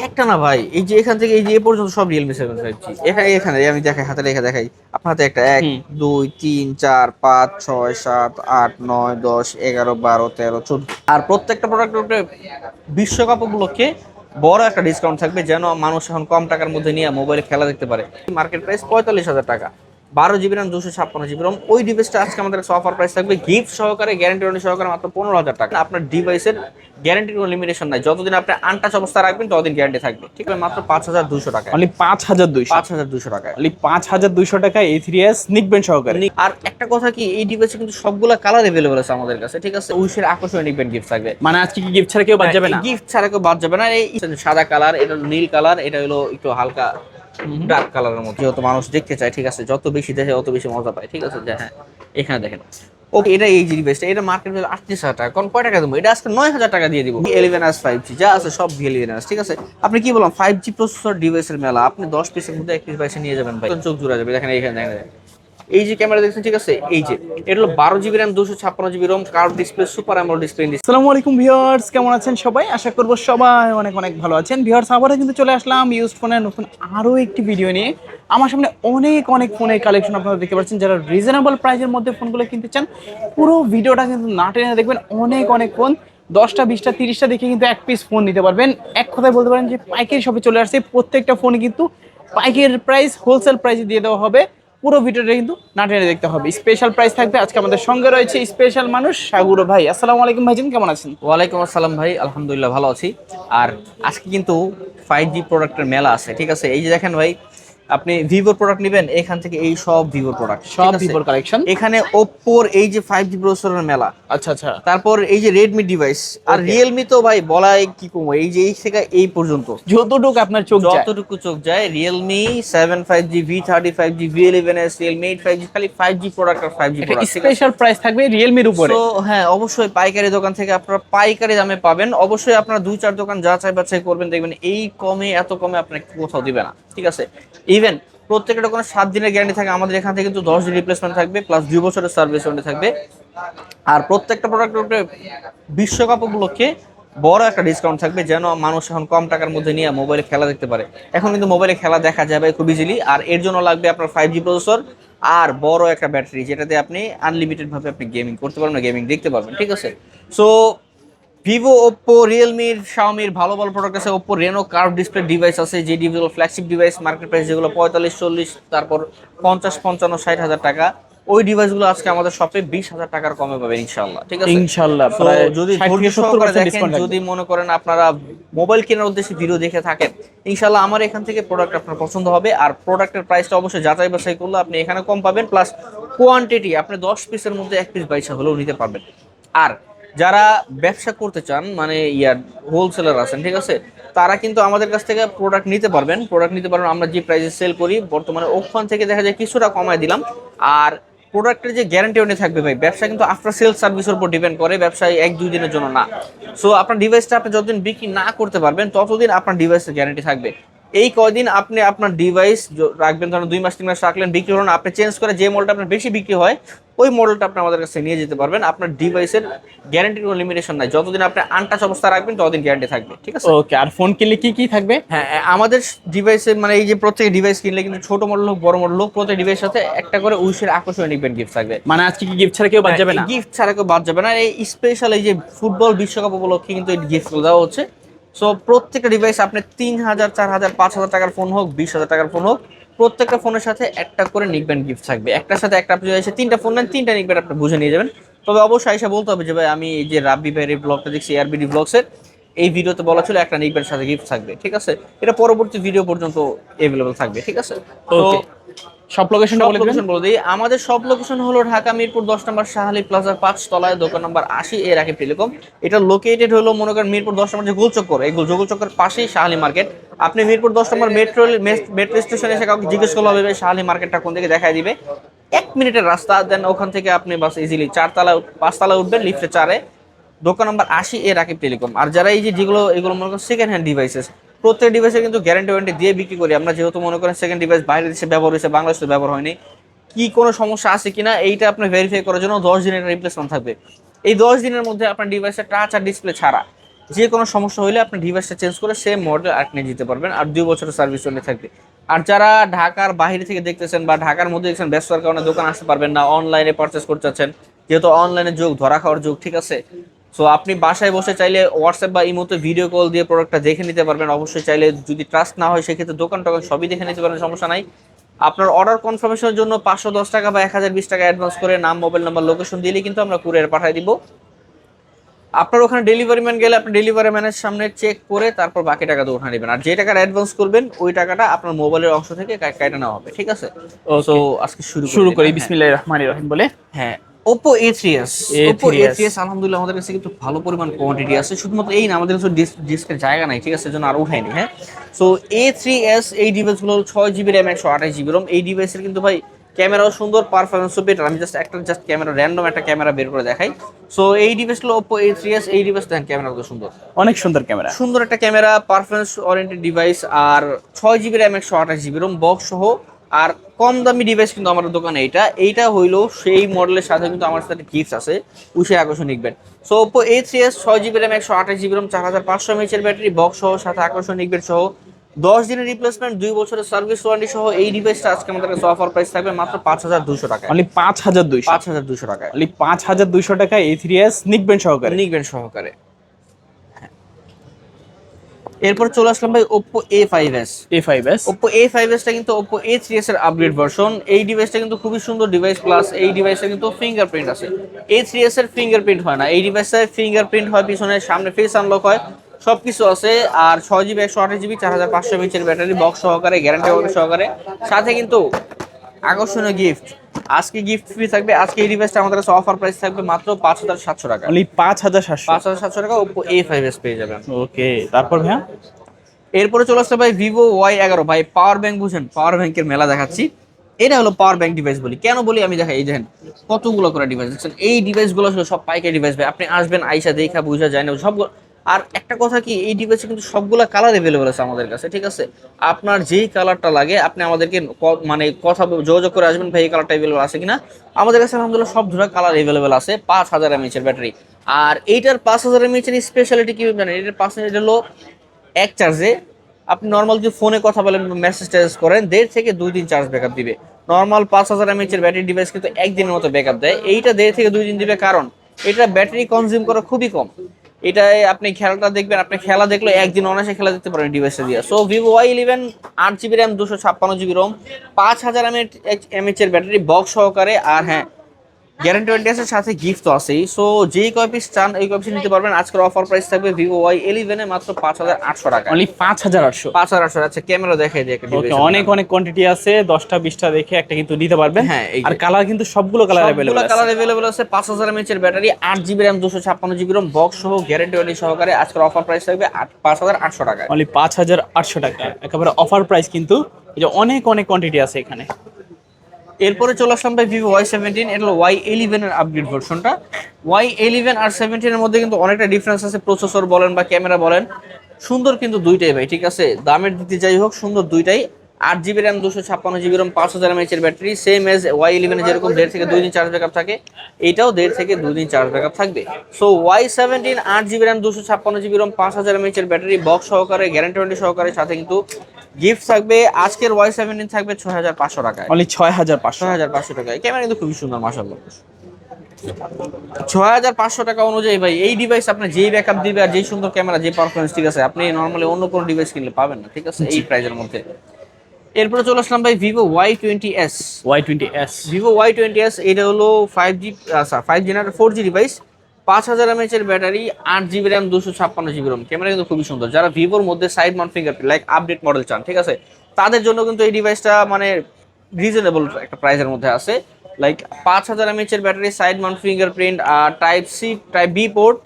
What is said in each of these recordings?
একটা না ভাই, এই যে এখান থেকে এই যে এ পর্যন্ত সব রিয়েলমি 7 5G। এখানে এখানে এই আমি দেখাই, হাতে লেখা দেখাই। আপনার হাতে একটা, এক হুম। 2 3 4 5 6 7 8 9 10 11 12 13 14, আর প্রত্যেকটা প্রোডাক্টের উপরে বিশ্বকাপ উপলক্ষে বড় একটা ডিসকাউন্ট থাকবে, যেন মানুষ এখন কম টাকার মধ্যে নিয়ে মোবাইলে খেলা দেখতে পারে। মার্কেট প্রাইস 45,000 টাকা, 12 জিবি RAM 256 জিবি ROM। ওই ডিভাইসটা আজকে আমাদের কাছে অফার প্রাইস থাকবে গিফট সহকারে, গ্যারান্টি ওয়ারেন্টি সহকারে মাত্র 15,000 টাকা। আপনার ডিভাইসের গ্যারান্টির কোনো লিমিটেশন নাই, যতদিন আপনি আনটাচ অবস্থা রাখবেন ততদিন গ্যারান্টি থাকবে, ঠিক আছে? মাত্র 5,200 টাকা, অনলি 5,200। 5,200 টাকায়। অনলি 5,200 টাকায় A3s নিকবেন সহকারে। আর একটা কথা কি, এই ডিভাইসে কিন্তু সবগুলা কালার এভেলেবল আছে আমাদের কাছে, ঠিক আছে? উইশের আকর্ষণীয় নিবেন গিফট থাকবে। মানে আজকে কি গিফট ছাড়া কেউ বাদ যাবে না? গিফট ছাড়া কেউ বাদ যাবে না। এই সাদা কালার, এটা হলো নীল কালার, এটা হলো একটু হালকা ডার্ক কালারের মধ্যে, যেহেতু মানুষ দেখতে চায়, ঠিক আছে? যত বেশি দেখে তত বেশি মজা পায়, ঠিক আছে? যে হ্যাঁ, এখানে দেখেন। ওকে, এটা এই ডিভাইসটা, এটা মার্কেট ভ্যালু 38,000 টাকা। কোন কয় টাকা দেবো? এটা আজকে 9,000 টাকা দিয়ে দিব। V11s 5G যা আছে সব V11s, ঠিক আছে? আপনি কি বললাম 5G প্রসেসর ডিভাইসের মেলা, আপনি 10 পিসের মধ্যে 1 পিস বাইসে নিয়ে যাবেন ভাই, চোখ জুড়া যাবে। দেখেন এইখানে দেখেন, এই যে ক্যামেরা দেখছেন, ঠিক আছে? এই যে এটা হলো 12 GB RAM 256 GB ROM, curve display, super AMOLED display. আসসালামু আলাইকুম ভিউয়ার্স, কেমন আছেন সবাই? আশা করব সবাই অনেক অনেক ভালো আছেন। ভিউয়ার্স, আবারও কিন্তু চলে আসলাম ইউজ ফোনের নতুন আরো একটি ভিডিও নিয়ে। আমার সামনে অনেক অনেক ফোনের কালেকশন আপনারা দেখতে পাচ্ছেন। যারা রিজনেবল প্রাইসের মধ্যে ফোনগুলো কিনতে চান, পুরো ভিডিওটা কিন্তু না টেনে দেখবেন। অনেক অনেক ফোন, 10টা 20টা 30টা দেখে কিন্তু এক পিস ফোন নিতে পারবেন। এক কথায় বলতে পারেন যে পাইকারি শপে চলে আসছে। প্রত্যেকটা ফোনে কিন্তু পাইকারি প্রাইস, হোলসেল প্রাইসে দিয়ে দেওয়া হবে। পুরো ভিডিওটা কিন্তু না টেনে দেখতে হবে। স্পেশাল প্রাইস থাকবে। আজকে আমাদের সঙ্গে রয়েছে স্পেশাল মানুষ সাগর ভাই। আসসালামু আলাইকুম ভাইজান, কেমন আছেন? ওয়ালাইকুম আসসালাম ভাই, আলহামদুলিল্লাহ ভালো আছি। আর আজকে কিন্তু 5G প্রোডাক্টের মেলা আছে, ঠিক আছে? এই যে দেখেন ভাই, আপনি ভিভোর প্রোডাক্ট নেবেন, এখান থেকে এই সব ভিভোর প্রোডাক্ট, ঠিক সব আছে? ভিভোর কালেকশন। এখানে ওপ্পোর এই যে 5G প্রসেসরের মেলা, আচ্ছা আচ্ছা। তারপর এই যে রেডমি ডিভাইস, আর ওকে। রিয়েলমি তো ভাই বলাই কি কমো, এই যে এই থেকে এই পর্যন্ত যতটুকু আপনার চোখ যায়। যতটুকু চোখ যায়, Realme 7 5G, V30 5G, V11s, Realme 8 5G, খালি 5G প্রোডাক্ট আর 5G একটা প্রোডাক্ট, ঠিক আছে? স্পেশাল প্রাইস থাকবে রিয়েলমির উপরে। সো হ্যাঁ, অবশ্যই পাইকারি দোকান থেকে আপনারা পাইকারি দামে পাবেন। অবশ্যই আপনারা 2 4 দোকান যাচাই বাছাই করবেন, দেখবেন এই কমে, এত কমে আপনাকে কোথাও দিবে না, ঠিক আছে? ইভেন প্রত্যেকটা দোকানে 7 দিনের গ্যারান্টি থাকে, আমাদের এখান থেকে কিন্তু 10 দিন রিপ্লেসমেন্ট থাকবে, প্লাস 2 বছরের সার্ভিস ওয়ারেন্টি থাকবে। আর প্রত্যেকটা প্রোডাক্টের উপরে বিশ্বকাপ উপলক্ষে বড় একটা ডিসকাউন্ট থাকবে, যেন মানুষ এখন কম টাকার মধ্যে নিয়ে মোবাইলে খেলা দেখতে পারে। এখন কিন্তু মোবাইলে খেলা দেখা যাবে খুব ইজিলি, আর এর জন্য লাগবে আপনার 5G প্রসেসর আর বড় একটা ব্যাটারি, যেটাতে আপনি আনলিমিটেড ভাবে আপনি গেমিং করতে পারবেন, গেমিং দেখতে পারবেন, ঠিক আছে? সো ভিভো, ওপ্পো, রিয়েলমির, শাওমির ভালো ভালো প্রোডাক্ট আছে। Oppo Reno curve display device আছে, যে ডিভাইসগুলো ফ্ল্যাগশিপ ডিভাইস, মার্কেট প্রাইস যেগুলো 45 40, তারপর 50 55 60 হাজার টাকা, ওই ডিভাইসগুলো আজকে আমাদের শপে 20,000 টাকার কমে পাবেন ইনশাল্লাহ, ঠিক আছে? ইনশাআল্লাহ তো প্রায় যদি 60 ধৈর্য থেকে 70% সহকারে দেখেন, ডিসকাউন্ট থাকবে। যদি মনে করেন আপনারা মোবাইল কেনার উদ্দেশ্যে ভিডিও দেখে থাকেন, ইনশাল্লাহ আমার এখান থেকে প্রোডাক্ট আপনার পছন্দ হবে। আর প্রোডাক্টের প্রাইসটা অবশ্যই যাচাই বাছাই করলে আপনি এখানে কম পাবেন, প্লাস কোয়ান্টিটি আপনি 10 পিসের মধ্যে 1 পিস 22 হলেও নিতে পারবেন। আর যারা ব্যবসা করতে চান, মানে ইয়ার হোলসেলার আছেন, ঠিক আছে? তারা কিন্তু আমাদের কাছ থেকে প্রোডাক্ট নিতে পারবেন, আমরা যে প্রাইসে সেল করি বর্তমানে ওখান থেকে দেখা যায় কিছুটা কমায় দিলাম। আর প্রোডাক্টের যে গ্যারান্টি ওয়ারেন্টি থাকবে ভাই, ব্যবসা কিন্তু আফটার সেল সার্ভিসের উপর ডিপেন্ড করে, ব্যবসায় 1 2 দিনের জন্য না। সো আপনার ডিভাইসটা আপনি যতদিন বিক্রি না করতে পারবেন ততদিন আপনার ডিভাইসের গ্যারান্টি থাকবে। এই কয়দিন আপনি আপনার ডিভাইস রাখবেন, ধরুন 2 মাস 3 মাস রাখলেন, বিক্রি হলো না, আপনি চেঞ্জ করে যে মডেলটা আপনার বেশি বিক্রি হয় ওই মডেলটা আপনি আমাদের কাছে নিয়ে যেতে পারবেন। আপনার ডিভাইসের গ্যারান্টির কোনো লিমিটেশন নাই, যতদিন আপনি আনটাচ অবস্থা রাখবেন ততদিন গ্যারান্টি থাকবে, ঠিক আছে? ওকে। আর ফোন কিনলে কি কি থাকবে? হ্যাঁ, আমাদের ডিভাইসে মানে এই যে প্রত্যেক ডিভাইস কিনলে কিন্তু ছোট মডেল হোক বড় মডেল হোক, প্রত্যেক ডিভাইসের সাথে একটা করে উইশের আকর্ষণীয় নিবেন গিফট থাকবে। মানে আজকে কি গিফট ছাড়া কেউ বাদ যাবে না? গিফট ছাড়া কেউ বাদ যাবে না। এই স্পেশাল এই যে ফুটবল বিশ্বকাপ উপলক্ষে কিন্তু এই গিফট দেওয়া হচ্ছে। সো প্রত্যেকটা ডিভাইস আপনি 3,000 4,000 5,000 টাকার ফোন হোক, 20,000 টাকার ফোন হোক, প্রত্যেকটা ফোনের সাথে একটা করে নিকবেন গিফট থাকবে। একটার সাথে একটা, আপনি যদি এসে 3টা ফোন নেন 3টা নিকবেন, আপনি বুঝে নিয়ে যাবেন। তবে অবশ্যই এসে বলতে হবে যে ভাই আমি এই যে রাব্বি ভাইয়ের এই ব্লগটা দেখছি, এআরবিডি ব্লগসের, এই ভিডিওতে বলা ছিল একটা নিকবের সাথে গিফট থাকবে, ঠিক আছে? এটা পরবর্তী ভিডিও পর্যন্ত অ্যাভেলেবল থাকবে, ঠিক আছে? তো ওকে। সব লোকেশনটা সব বলে দিবেন। লোকেশন বলে দিই। আমাদের সব লোকেশন হলো ঢাকা মিরপুর 10 নম্বর শাহালি প্লাজার 5 তলায়, দোকান নম্বর 80, এ রাকিব টেলিকম। এটা লোকেটেড হলো মনে করেন মিরপুর 10 নম্বর যে গোলচক্কর, এই গোলচক্করের পাশেই শাহালি মার্কেট। আপনি মিরপুর 10 নম্বর মেট্রো স্টেশনে এসে কাউকে জিজ্ঞেস করলে হবে শাহালি মার্কেটটা কোন দিকে, দেখায় দিবে। 1 মিনিটের রাস্তা, দেন ওখান থেকে আপনি বাস ইজিলি 5 তলায় উঠবেন, লিফটে 4-এ, দোকান নম্বর 80, এ রাকিব টেলিকম। আর যারা এই যে যেগুলো এগুলো মনে করেন সেকেন্ড হ্যান্ড ডিভাইসেস, প্রত্যেক ডিভাইসে কিন্তু গ্যারান্টি ওয়ারেন্টি দিয়ে বিক্রি করি আমরা, যেহেতু মনে করেন সেকেন্ড ডিভাইস বাইরে দেশে ব্যবহার হয়েছে, বাংলাদেশে ব্যবহার হয়নি, কি কোনো সমস্যা আছে কিনা এইটা আপনি ভেরিফাই করার জন্য 10 দিনের রিপ্লেসমেন্ট থাকবে। এই 10 দিনের মধ্যে আপনার ডিভাইসের টাচ আর ডিসপ্লে ছাড়া যে কোনো সমস্যা হলে আপনি ডিভাইসটা চেঞ্জ করে সেম মডেল আর নিয়ে যেতে পারবেন, আর 2 বছরের সার্ভিস চলে থাকবে। আর যারা ঢাকার বাইরে থেকে দেখতেছেন বা ঢাকার মধ্যে দেখছেন ব্যস্ততার কারণে দোকান আসতে পারবেন না, অনলাইনে পারচেস করতে চাচ্ছেন, যেহেতু অনলাইনে যুগ, ধরা খাওয়ার যুগ, ঠিক আছে। সো আপনি বাসায় বসে চাইলে হোয়াটসঅ্যাপ বা ইমোতে ভিডিও কল দিয়ে প্রোডাক্টটা দেখে নিতে পারবেন। অবশ্যই চাইলে যদি ট্রাস্ট না হয় সেক্ষেত্রে দোকান টোকান সবই দেখে নিতে পারবেন, সমস্যা নাই। আপনার অর্ডার কনফার্মেশনের জন্য 510 টাকা বা 1020 টাকা অ্যাডভান্স করে নাম, মোবাইল নাম্বার, লোকেশন দিলেই কিন্তু আমরা কুরিয়ার পাঠিয়ে দিব। আপনার ওখানে ডেলিভারি ম্যান গেলে আপনি ডেলিভারি ম্যানের সামনে চেক করে তারপর বাকি টাকা তো উঠা নেবেন, আর যে টাকাটা অ্যাডভান্স করবেন ওই টাকাটা আপনার মোবাইলের অংশ থেকে কেটে নেওয়া হবে, ঠিক আছে। তো আজকে শুরু করি বিসমিল্লাহির রহমানির রহিম বলে। হ্যাঁ, Oppo A3s। Oppo A3s আলহামদুলিল্লাহ আমাদের কাছে কিন্তু ভালো পরিমাণ কোয়ান্টিটি আছে, শুধুমাত্র এই না, আমাদের কাছে ডিস্কের জায়গা নাই, ঠিক আছে, জন্য আর উঠাইনি। হ্যাঁ, সো A3s এই ডিভাইসগুলো 6GB RAM 128GB ROM। এই ডিভাইসের কিন্তু ভাই ক্যামেরাও সুন্দর, পারফরমেন্সও বেটার। আমি জাস্ট ক্যামেরা, র্যান্ডম একটা ক্যামেরা বের করে দেখাই। সো এই ডিভাইসগুলো Oppo A3s, এই ডিভাইস দেখেন ক্যামেরা কত সুন্দর, অনেক সুন্দর ক্যামেরা, সুন্দর একটা ক্যামেরা, পারফরমেন্স ওরিয়েন্টেড ডিভাইস, আর 6GB RAM 128GB ROM box সহ। আর কম দামি ডিভাইস কিন্তু আমাদের দোকানে এইটা হইলো সেই মডেলের সাথে কিন্তু আমার সাথে গিফট আছে, উষে আকর্ষণিক ব্যাট। So Oppo A3s 6GB RAM 128GB ROM 4500 mAh এর ব্যাটারি বক্স সহ, সাথে আকর্ষণিক ব্যাট সহ, 10 দিনের রিপ্লেসমেন্ট, 2 বছরের সার্ভিস ওয়ারেন্টি সহ এই ডিভাইসটা আজকে আমাদের কাছে অফার প্রাইস থাকবে মাত্র 5200 টাকায়। অনলি 5200, 5200 টাকায়, অনলি 5200 টাকা A3s নিকবেন সহকারে। এরপর চলে আসলাম ভাই Oppo A5s। Oppo A5s টা কিন্তু Oppo A3s এর আপগ্রেড ভার্সন। এই ডিভাইসটা কিন্তু খুবই সুন্দর ডিভাইস, প্লাস এই ডিভাইসে কিন্তু ফিঙ্গারপ্রিন্ট আছে। A3s এর ফিঙ্গারপ্রিন্ট হয় না, এই ডিভাইসে ফিঙ্গারপ্রিন্ট হয় পিছনে, সামনে ফেস আনলক হয়, সবকিছু আছে। আর 6GB 128GB 4500 mAh এর ব্যাটারি বক্স সহকারে, গ্যারান্টি সহকারে, সাথে কিন্তু আকর্ষণীয় গিফট। আজকে গিফট ফ্রি থাকবে। আজকে এই ডিভাইসটা আমাদের কাছে অফার প্রাইস থাকবে মাত্র 5700 টাকা। অনলি 5700 টাকা Oppo A5s পেয়ে যাবেন। ওকে, তারপর ভাইয়া এরপরে চলে আসছে ভাই Vivo Y11। ভাই পাওয়ার ব্যাংক বুঝেন, পাওয়ার ব্যাংকের মেলা দেখাচ্ছি। এটা হলো পাওয়ার ব্যাংক ডিভাইস বলি, কেন বলি আমি দেখাই। এই দেখেন কতগুলো করে ডিভাইস দেখছেন, এই ডিভাইসগুলো আসলে সব পাইকারি ডিভাইস ভাই। আপনি আসবেন, আইসা দেখা বুঝা যায় না সবগুলো। আর একটা কথা কি, এই ডিভাইসে কিন্তু সবগুলো কালার এভেলেবেল আছে আমাদের কাছে, ঠিক আছে। আপনার যেই কালারটা লাগে আপনি আমাদেরকে মানে কথা যোগাযোগ করে আসবেন, ভাই এই কালারটা এভেলেবেল আছে কিনা। আমাদের কাছে আলহামদুলিল্লাহ সব ধরনের কালার এভেলেবেল আছে। 5000 mAh এর ব্যাটারি। আর এইটার 5000 mAh এর স্পেশালিটি কি জানেন, এটার 5 হলো এক চার্জে আপনি নর্মাল যদি ফোনে কথা বলেন, মেসেজ টেস করেন, 1.5 থেকে 2 দিন চার্জ ব্যাকআপ দিবে। নর্মাল 5000 mAh এর ব্যাটারি ডিভাইস কিন্তু একদিনের মতো ব্যাকআপ দেয়, এইটা 1.5 থেকে 2 দিন দিবে, কারণ এটা ব্যাটারি কনজিউম করা খুবই কম। এটাই আপনি খেলাটা দেখবেন, আপনি খেলা দেখলে একদিন অনায়াসে খেলা দেখতে পারেন ডিভাইসটা দিয়ে। So Vivo Y11 8GB RAM 256GB ROM 5000 mAh এর ব্যাটারি বক্স সহকারে। আর হ্যাঁ, গ্যারান্টি ওয়ারেন্টি আছে, সাথে গিফট তো আছেই। সো যেই কয় পিস চান এই কয় পিস নিতে পারবেন। আজকের অফার প্রাইস থাকবে Vivo Y11 এ মাত্র 5800 টাকা। অনলি 5800। 5800। আচ্ছা ক্যামেরা দেখাই দিই একটা ওকে, অনেক কোয়ান্টিটি আছে, 10টা 20টা দেখে একটা কিন্তু নিতে পারবেন। হ্যাঁ, আর কালার কিন্তু সবগুলো কালার अवेलेबल আছে। কালার अवेलेबल আছে। 5000 mAh এর battery, 8GB RAM 256GB ROM box সহ, গ্যারান্টি ওয়ারেন্টি সহকারে। আজকের অফার প্রাইস থাকবে 5800 টাকা। অনলি 5800 টাকা, একেবারে অফার প্রাইস। কিন্তু এই যে অনেক কোয়ান্টিটি আছে এখানে। এরপরে চলে আসলাম ভাই Vivo Y17। এটা হলো Y11 এর আপগ্রেড ভার্সনটা। Y11 আর 17 এর মধ্যে কিন্তু অনেকটা ডিফারেন্স আছে, প্রসেসর বলেন বা ক্যামেরা বলেন। সুন্দর কিন্তু দুইটাই ভাই, ঠিক আছে, দামের দিতে যাই হোক সুন্দর দুইটাই। 8GB RAM 256GB ROM 5000 mAh এর ব্যাটারি, সেম এজ Y11 এ যেরকম 1.5 থেকে 2 দিন চার্জ ব্যাকআপ থাকে, এটাও 1.5 থেকে 2 দিন চার্জ ব্যাকআপ থাকবে। So Y17 8GB RAM 256GB ROM 5000 mAh এর ব্যাটারি বক্স সহকারে, গ্যারান্টি ওয়ারেন্টি সহকারে, সাথে কিন্তু গিফট থাকবে। আজকের Y17 থাকবে 6500 টাকায়। অনলি 6500 টাকায়। ক্যামেরা কিন্তু খুবই সুন্দর মাশাআল্লাহ। 6500 টাকা অনুযায়ী ভাই এই ডিভাইস আপনার যেই ব্যাকআপ দিবে আর যেই সুন্দর ক্যামেরা, যে পারফরমেন্স, ঠিক আছে, আপনি নরমালি অন্য কোনো ডিভাইস কিনলে পাবেন না, ঠিক আছে, এই প্রাইসের মধ্যে। এরপরে চলে আসলাম ভাই Vivo Y20s। Vivo Y20s এটা হলো 5G 5G না 4G ডিভাইস, 5000 mAh এর battery, 8GB RAM 256GB ROM। Camera কিন্তু খুবই সুন্দর। যারা ভিভোর মধ্যে side mount fingerprint like update model চান, ঠিক আছে, তাদের জন্য কিন্তু এই ডিভাইসটা মানে রিজনেবল একটা প্রাইসের মধ্যে আছে। লাইক 5000 mAh এর ব্যাটারি, সাইড মাউন্ট ফিঙ্গারপ্রিন্ট, আর type c type b port,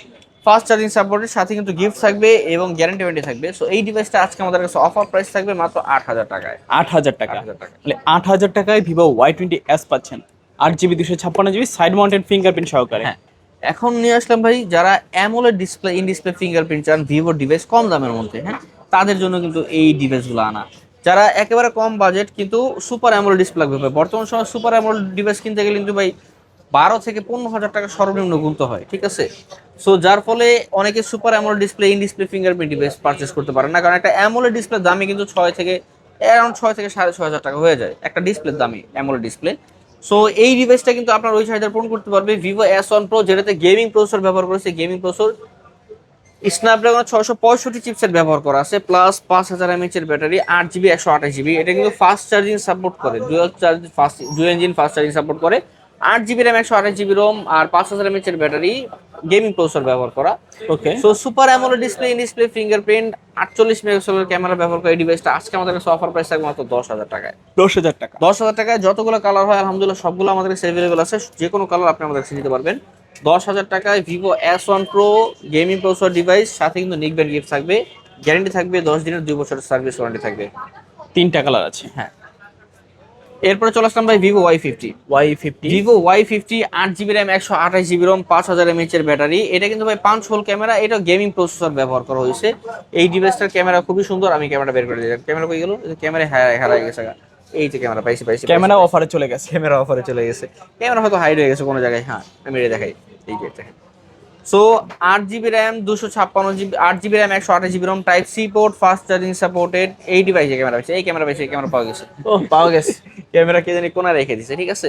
fast charging সাপোর্টের সাথে কিন্তু গিফট থাকবে এবং গ্যারান্টি ওয়ারেন্টি থাকবে। সো এই ডিভাইসটা আজকে আমাদের কাছে অফার প্রাইস থাকবে মাত্র 8000 টাকায়। 8000 টাকা। তাহলে 8000 টাকায় Vivo Y20s পাচ্ছেন, 8GB 256GB side mounted fingerprint সহকারে। হ্যাঁ, এখন নিয়ে আসলাম ভাই যারা AMOLED display, in display fingerprint চান ভিভোর ডিভাইস কম দামের মধ্যে, হ্যাঁ, তাদের জন্য কিন্তু এই ডিভাইসগুলো আনা। যারা একেবারে কম বাজেট কিন্তু সুপার অ্যামোলেড ডিসপ্লে লাগবে, বর্তমান সময় সুপার অ্যামোলেড ডিভাইস কিনতে গেলে কিন্তু ভাই 12 থেকে 15,000 টাকা সর্বনিম্ন গুনতে হয়, ঠিক আছে। সো যার ফলে অনেকে super AMOLED display, in display fingerprint device purchase করতে পারেন না, কারণ একটা অ্যামোলেড ডিসপ্লের দামই কিন্তু 6 থেকে 6,500 টাকা হয়ে যায় একটা ডিসপ্লের দামই, অ্যামোলেড ডিসপ্লে। সো এই ডিভাইসটা কিন্তু আপনার ওই চাহিদা পূরণ করতে পারবে ভিভো S1 Pro, যেটাতে গেমিং প্রসেসর ব্যবহার করেছে, গেমিং প্রসেসর স্ন্যাপড্রাগন 665 চিপসেট ব্যবহার করা আছে, প্লাস 5000 mAh এর ব্যাটারি, 8GB 128GB। এটা কিন্তু ফাস্ট চার্জিং সাপোর্ট করে, dual engine fast charging support করে। 8GB RAM 128GB ROM আর 5000 mAh এর ব্যাটারি, গেমিং প্রসেসর ব্যবহার করা। Okay, so super AMOLED display, in display fingerprint, 48 মেগাপিক্সেলের ক্যামেরা ব্যবহার করে এই ডিভাইসটা আজকে আমাদের কাছে অফার প্রাইস থাকবে মাত্র 10,000 টাকায়। 10,000 টাকা। 10,000 টাকায় যতগুলো কালার হয় আলহামদুলিল্লাহ সবগুলো আমাদের কাছে অ্যাভেলেবল আছে, যে কোনো কালার আপনি আমাদের কাছে নিতে পারবেন। 10,000 টাকায় Vivo S1 Pro gaming processor device, সাথে কিন্তু নিকব্যান্ড গিফট থাকবে, গ্যারান্টি থাকবে 10 দিনের, 2 বছরের সার্ভিস ওয়ারেন্টি থাকবে। 3টা কালার আছে। হ্যাঁ, এরপরে চলে আসলাম ভাই Vivo Y50। Vivo Y50 8GB RAM 128GB ROM 5000 mAh এর ব্যাটারি। এটা কিন্তু ভাই 5 হোল ক্যামেরা, এটা গেমিং প্রসেসর ব্যবহার করা হয়েছে। এই ডিভাইসটার ক্যামেরা খুবই সুন্দর, আমি ক্যামেরা বের করে দিলাম। ক্যামেরা কই গেল? ক্যামেরা হারাই গেছে। এই যে ক্যামেরা পাইছি। ক্যামেরা অফারে চলে গেছে। ক্যামেরা অফারে চলে গেছে, ক্যামেরা হয়তো হাইড হয়ে গেছে কোনো জায়গায়। হ্যাঁ, আমি এটা দেখাই, এই যে দেখেন। So 8GB RAM 256GB, 8GB RAM 128GB ROM, type C port, fast charging supported. এই ডিভাইসে ক্যামেরা পাইছে, এই ক্যামেরা পাইছে, এই ক্যামেরা পাওয়া গেছে। ও, পাওয়া গেছে। ক্যামেরা কে জানি কোনায় রেখে দিছে, ঠিক আছে।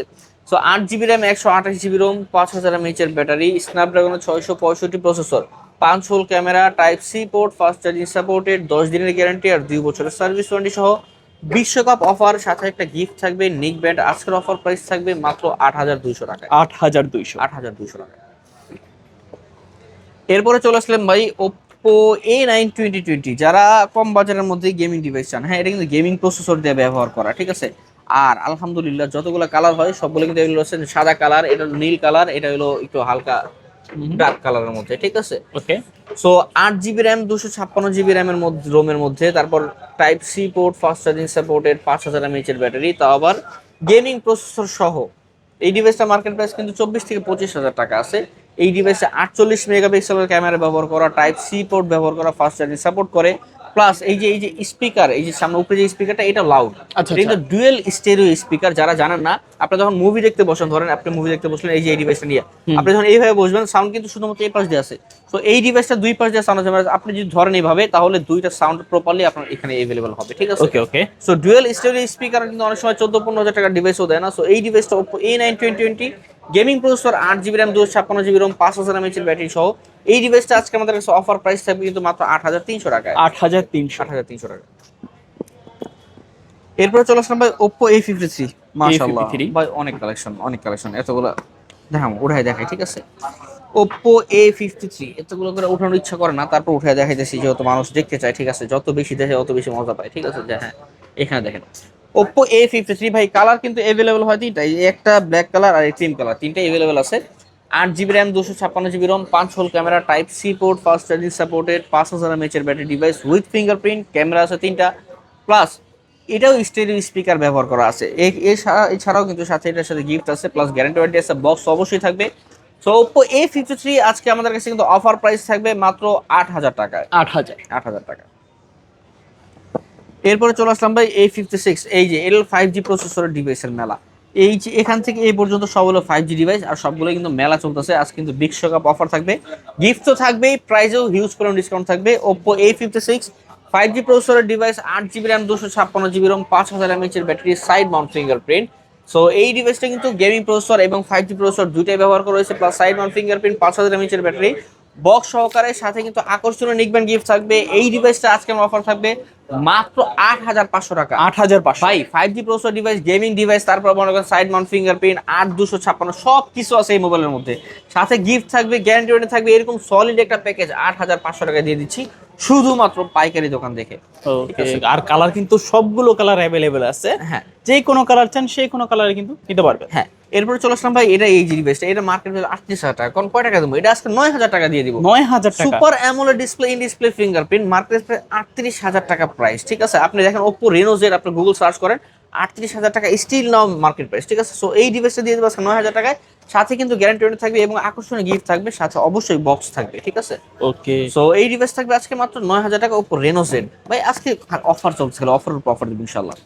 So 8GB RAM 128GB ROM 5000 mAh এর battery, Snapdragon 665 processor, 5 hole camera, type C port, fast charging supported, 10 দিনের গ্যারান্টি আর 2 বছরের সার্ভিস ওয়ারেন্টি সহ বিশ্বকাপ অফার, সাথে একটা গিফট থাকবে নিক ব্যান্ড। আজকের অফার প্রাইস থাকবে মাত্র 8,200 টাকায়। 8,200 টাকা। এরপরে চলে আসলাম ভাই Oppo A9 2020। যারা কম বাজারের মধ্যে গেমিং ডিভাইস চান, হ্যাঁ এটা কিন্তু গেমিং প্রসেসর দিয়ে ব্যবহার করা, ঠিক আছে। আর আলহামদুলিল্লাহ যতগুলো কালার হয় সবগুলো কিন্তু এগুলো হচ্ছে সাদা কালার, এটা হলো নীল কালার, এটা হলো একটু হালকা ডার্ক কালারের মধ্যে, ঠিক আছে। ওকে, so 8GB RAM 256GB RAM এর মধ্যে, রোমের মধ্যে, তারপর type C port, fast charging supported, 5000 mAh এর ব্যাটারি, তাও আবার গেমিং প্রসেসর সহ। এই ডিভাইসটা মার্কেট প্রাইস কিন্তু 24 থেকে 25,000 টাকা আছে। এই ডিভাইসে 48 মেগাপিক্সেলের ক্যামেরা ব্যবহার করা, টাইপ সি পোর্ট ব্যবহার করা, ফাস্ট চার্জিং সাপোর্ট করে, প্লাস এই যে স্পিকার, এই যে সামনে উপরে যে স্পিকারটা, এটা লাউড। আচ্ছা, এটা কিন্তু ডুয়েল স্টেরিও স্পিকার। যারা জানেন না, আপনি যখন মুভি দেখতে বসেন, ধরেন আপনি মুভি দেখতে বসলেন এই যে এই ডিভাইসটা নিয়ে, আপনি যখন এইভাবে বসবেন, সাউন্ড কিন্তু শুধুমাত্র এই পাশ দিয়ে আছে। তো এই ডিভাইসটা দুই পাশ দিয়ে সাউন্ড আছে, আপনি যদি ধরেন এইভাবে, তাহলে দুইটা সাউন্ড প্রপারলি আপনার এখানে अवेलेबल হবে, ঠিক আছে। ওকে। সো ডুয়েল স্টেরিও স্পিকার কিন্তু অনেক সময় 14-15,000 টাকার ডিভাইসও দেয় না। সো এই ডিভাইসটা Oppo A9 2020 gaming processor, 8GB RAM 256GB ROM 5000 mAh এর ব্যাটারি সহ। এই ডিভাইসটা আজকে আমাদের কাছে অফার প্রাইস থাকবে কিন্তু মাত্র 8,300 টাকায়। 8,300 টাকা। এরপরে চলে আসলাম ভাই Oppo A53। মাশাআল্লাহ ভাই, অনেক কালেকশন এতগুলো দেখাম, উঠাই দেখাই, ঠিক আছে। Oppo A53 এতগুলো করে উঠানোর ইচ্ছা করে না, তারপর উঠাই দেখাইতেছি যেহেতু মানুষ দেখতে চায়, ঠিক আছে। যত বেশি দেখে তত বেশি মজা পায়, ঠিক আছে। যে হ্যাঁ, এখানে দেখেন Oppo A53 ভাই, কালার কিন্তু अवेलेबल হয় তিনটা, এই একটা ব্ল্যাক কালার আর এই ক্রিম কালার, তিনটাই अवेलेबल আছে। 8GB RAM 256GB ROM, 5 hole camera, type C port, fast charging supported, 5000 mAh এর battery device with fingerprint, camera আছে তিনটা, প্লাস এটাও স্টেরিও স্পিকার ব্যবহার করা আছে। এছাড়াও কিন্তু সাথে এটার সাথে গিফট আছে, প্লাস গ্যারান্টি ওয়ারেন্টি আছে, বক্স অবশ্যই থাকবে। সো Oppo A53 আজকে আমাদের কাছে কিন্তু অফার প্রাইস থাকবে মাত্র 8,000 টাকায়। 8,000 টাকা। এরপরে চলে আসলাম ভাই A56। এই যে এর 5G প্রসেসরের ডিভাইসের মেলা। এই যে এখান থেকে এই পর্যন্ত সব হলো 5G ডিভাইস, আর সবগুলো কিন্তু মেলা চলতেছে। আজ কিন্তু বিশ্বকাপ অফার থাকবে, গিফট তো থাকবেই, প্রাইসেও হিউজ পরিমাণ ডিসকাউন্ট থাকবে। Oppo A56 5G প্রসেসরের device, 8GB RAM 256GB ROM 5000 mAh এর battery, side mount fingerprint. So এই ডিভাইসটা কিন্তু গেমিং প্রসেসর এবং 5G প্রসেসর দুইটাই ব্যবহার করা হয়েছে, plus side mount fingerprint, 5000 mAh এর ব্যাটারি, বক্স সহকারে, সাথে কিন্তু আকর্ষণীয় নিকব্যান্ড গিফট থাকবে। এই ডিভাইসটা আজকে আমার অফার থাকবে মাত্র 8,500 টাকা। 8,500 ভাই 5G processor device, gaming device, তারপর মনে করেন সাইড মাউন্ট ফিঙ্গারপ্রিন্ট, 8256 সব কিছু আছে এই মোবাইলের মধ্যে। সাথে গিফট থাকবে, গ্যারান্টি ওয়ারেন্টি থাকবে, এরকম সলিড একটা প্যাকেজ 8,500 টাকা দিয়ে দিচ্ছি শুধুমাত্র পাইকারি দোকান দেখে। ওকে, আর কালার কিন্তু সবগুলো কালার अवेलेबल আছে। হ্যাঁ, যে কোনো কালার চান সেই কোনো কালারে কিন্তু নিতে পারবেন। হ্যাঁ। এরপর চলে আসলাম ভাই, এটা এই ডিভাইসটা, এটা মার্কেট ভ্যালু 38,000 টাকা। কোন কয় টাকা দেবো? এটা আজকে 9,000 টাকা দিয়ে দিব। 9,000 টাকা। Super AMOLED display, in display fingerprint, market price 38,000 টাকা প্রাইস, ঠিক আছে। আপনি দেখেন Oppo Reno Z, আপনি গুগল সার্চ করেন, 38,000 টাকা স্টিল নাও মার্কেট প্রাইস, ঠিক আছে। সো এই ডিভাইসটা দিয়ে দেবো আজকে 9,000 টাকায়, সাথে কিন্তু গ্যারান্টি ওয়ারেন্টি থাকবে এবং আকর্ষণীয় গিফট থাকবে, সাথে অবশ্যই বক্স থাকবে, ঠিক আছে। ওকে, সো এই ডিভাইস থাকবে আজকে মাত্র 9,000 টাকা, Oppo Reno Z। ভাই আজকে অফার চলছিল, অফারের উপর অফার দেবো ইনশাআল্লাহ।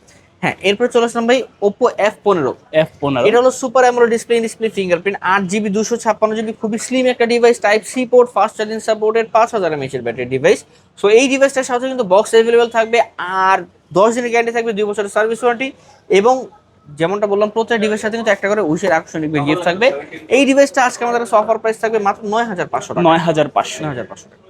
হ্যাঁ, এরপর চলে আসলাম ভাই Oppo F15। F15 এটা হলো super AMOLED display fingerprint, 8 GB 256 GB, খুবই স্লিম একটা device, type C port, fast charging supported, 5000 mAh এর ব্যাটারি ডিভাইস। সো এই ডিভাইসটার সাথে কিন্তু বক্স অ্যাভেলেবেল থাকবে, আর 10 দিনের গ্যারান্টি থাকবে, 2 বছরের সার্ভিস ওয়ারেন্টি, এবং যেমনটা বললাম প্রত্যেক ডিভাইসের সাথে কিন্তু একটা করে উইশের আকর্ষণীয় গিফট থাকবে। এই ডিভাইসটা আজকে আমাদের কাছে অফার প্রাইস থাকবে মাত্র 9500 টাকা। 9500। 9500 টাকা।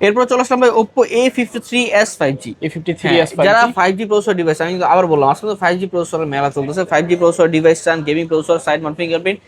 এরপর চলে আসলাম ভাই Oppo A53s 5G। A53s 5G যারা 5G প্রসেসর ডিভাইস, আমি কিন্তু আবার বললাম আজকে তো 5G প্রসেসরের মেলা চলতেছে, 5G প্রসেসর ডিভাইস চান, gaming processor, side mount fingerprint,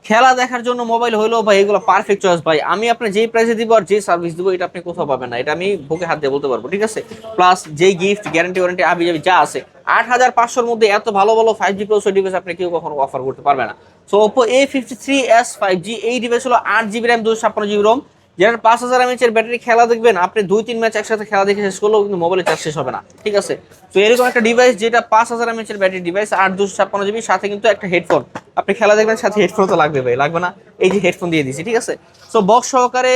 খেলা দেখার জন্য মোবাইল হইলেও ভাই এগুলো পারফেক্ট চয়েস ভাই। আমি আপনার যেই প্রাইসে দিব আর যে সার্ভিস দিব এটা আপনি কোথাও পাবেন না, এটা আমি বুকে হাত দিয়ে বলতে পারবো, ঠিক আছে। প্লাস যেই গিফট, গ্যারান্টি ওয়ারেন্টি আবি যাবি যা আছে, 8500-র মধ্যে এত ভালো ভালো 5G প্রসেসর ডিভাইস আপনি কেউ কখনো অফার করতে পারবে না। সো Oppo A53s 5G, এই ডিভাইস হলো 8 জিবি র্যাম, 256 জিবি রোম, যেটার 5000 এমএএইচ এর ব্যাটারি, খেলা দেখবেন আপনি 2-3 ম্যাচ একসাথে খেলা দেখে শেষ করলেও কিন্তু মোবাইলে চার্জ শেষ হবে না, ঠিক আছে। তো এরকম একটা ডিভাইস যেটা 5000 এমএএইচ এর ব্যাটারি ডিভাইস, 8 256 জিবি, সাথে কিন্তু একটা হেডফোন, আপনি খেলা দেখবেন সাথে হেডফোন তো লাগবে ভাই, লাগবে না? এই যে হেডফোন দিয়ে দিছি, ঠিক আছে। সো বক্স সহকারে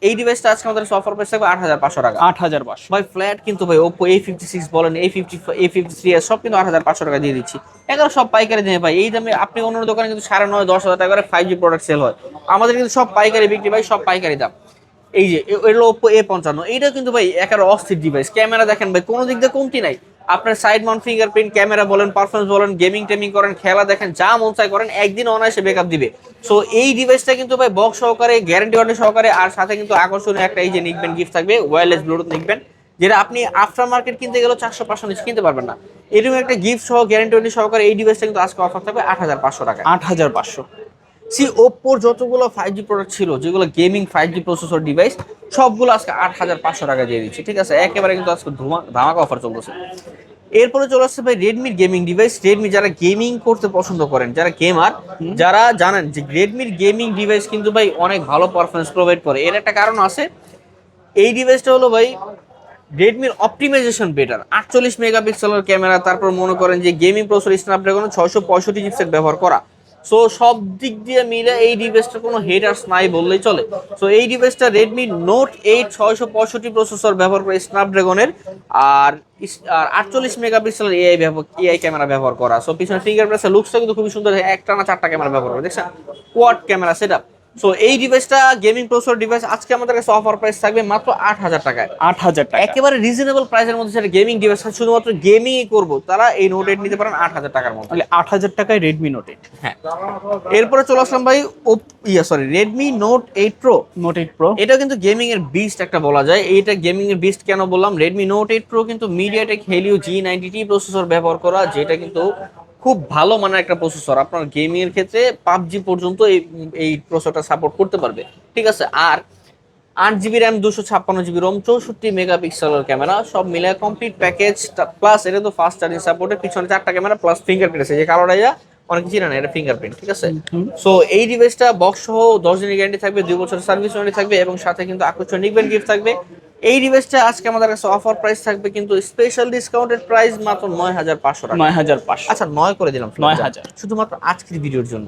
এই ডিভাইসটা আজকে আমাদের অফার প্রাইস থাকবে 8500 টাকা। 8500। ভাই ফ্ল্যাট কিন্তু ভাই Oppo A56 বলেন, A53s সব কিন্তু 8500 টাকা দিয়ে দিচ্ছি, এগুলো সব পাইকারি দিয়ে ভাই। এই দামে আপনি অন্য দোকানে কিন্তু 9,500-10,000 টাকা করে 5G প্রোডাক্ট সেল হয়, আমাদের কিন্তু সব পাইকারি বিক্রি ভাই, সব পাইকারি দাম। এই যে এলো Oppo A55, এইটা কিন্তু ভাই একেবারে অস্থির ডিভাইস, ক্যামেরা দেখেন ভাই কোনো দিক দিয়ে কমতি নাই, আপনার সাইড মাউন্ট ফিঙ্গারপ্রিন্ট, ক্যামেরা বলেন, পারফরমেন্স বলেন, গেমিং টেমিং করেন, খেলা দেখেন, যা মন চাই করেন, একদিন অনায়াসে ব্যাকআপ দিবে। সো এই ডিভাইসটা কিন্তু ভাই বক্স সহকারে, গ্যারান্টি ওয়ারেন্টি সহকারে, আর সাথে কিন্তু আকর্ষণীয় একটা এই যে নিকবেন গিফট থাকবে, ওয়্যারলেস ব্লুটুথ নিকবেন, যেটা আপনি আফটার মার্কেট কিনতে গেলেও 400-500 নিচে কিনতে পারবেন না। এরকম একটা গিফট সহ গ্যারান্টি ওয়ারেন্টি সহকারে এই ডিভাইসটা কিন্তু আজকে অফার থাকবে 8500 টাকা। 8500। ওপ্পোর যতগুলো 5G প্রোডাক্ট ছিল, যেগুলো গেমিং 5G প্রসেসর ডিভাইস, সবগুলো আজকে 8500 টাকা দিয়ে দিচ্ছি, ঠিক আছে। একেবারে কিন্তু আজকে ধামাকা অফার চলতেছে। এরপরে চলে আসছে ভাই রেডমির গেমিং ডিভাইস। রেডমি যারা গেমিং করতে পছন্দ করেন, যারা গেমার, যারা জানেন যে রেডমির গেমিং ডিভাইস কিন্তু ভাই অনেক ভালো পারফরমেন্স প্রোভাইড করে, এর একটা কারণ আছে। এই ডিভাইসটা হলো ভাই রেডমির অপটিমাইজেশন বেটার, 48 মেগাপিক্সেলের ক্যামেরা, তারপর মনে করেন যে গেমিং প্রসেসর স্ন্যাপড্রাগন 665 চিপসেট ব্যবহার করা। সো সব দিক দিয়ে মিলে এই ডিভাইসটা কোনো হেটার্স নাই বললেই চলে। সো এই ডিভাইসটা রেডমি নোট 8 665 প্রসেসর ব্যবহার করে স্ন্যাপড্রাগনের, আর 48 মেগাপিক্সেলের এআই ক্যামেরা ব্যবহার করা। সো পিছনে ফিঙ্গারপ্রিন্টের লুকসটা কিন্তু খুবই সুন্দর, একটানা 4টা ক্যামেরা ব্যবহার করে, দেখছেন, কোয়াড ক্যামেরা সেটআপ। সো এই ডিভাইসটা গেমিং প্রসেসর ডিভাইস আজকে আমাদের কাছে অফার প্রাইস থাকবে মাত্র 8000 টাকায়। 8000 টাকা একেবারে রিজনেবল প্রাইসের মধ্যে, সেটা গেমিং ডিভাইস, শুধুমাত্র গেমিং করব তারা এই নোট 8 নিতে পারেন 8000 টাকার মধ্যে। তাহলে 8000 টাকায় রেডমি নোট 8। হ্যাঁ, এরপরে চলে আসলাম ভাই Redmi note 8 pro. Note 8 pro এটা কিন্তু গেমিং এর বিস্ট একটা বলা যায়। এইটা গেমিং এর বিস্ট কেন বললাম, রেডমি নোট 8 প্রো কিন্তু মিডিয়াটেক হেলিও G90T প্রসেসর ব্যবহার করা, যেটা কিন্তু খুব ভালো মানের একটা প্রসেসর, আপনার গেমিং এর ক্ষেত্রে পাবজি পর্যন্ত এই প্রসেসরটা সাপোর্ট করতে পারবে, ঠিক আছে। আর 8 জিবি র্যাম, 256 জিবি রোম, 64 মেগাপিক্সেলের ক্যামেরা, সব মিলে কমপ্লিট প্যাকেজ। প্লাস এটা তো ফাস্ট চার্জিং সাপোর্টেড, পিছনে 4টা ক্যামেরা প্লাস ফিঙ্গারপ্রিন্ট আছে, যে কালোটা অনেক চিনে না, এটা ফিঙ্গারপ্রিন্ট, ঠিক আছে। সো এই ডিভাইসটা বক্স সহ 10 দিনের গ্যারান্টি থাকবে, 2 বছরের সার্ভিস ওয়ারেন্টি থাকবে, এবং সাথে কিন্তু আকর্ষণীয় নিকবেন গিফট থাকবে। এই ডিভাইসটা আজকে আমাদের কাছে অফার প্রাইস থাকবে কিন্তু স্পেশাল ডিসকাউন্টেড প্রাইস মাত্র 9500 টাকা। 9500। আচ্ছা 9 করে দিলাম, 9000 শুধুমাত্র আজকের ভিডিওর জন্য,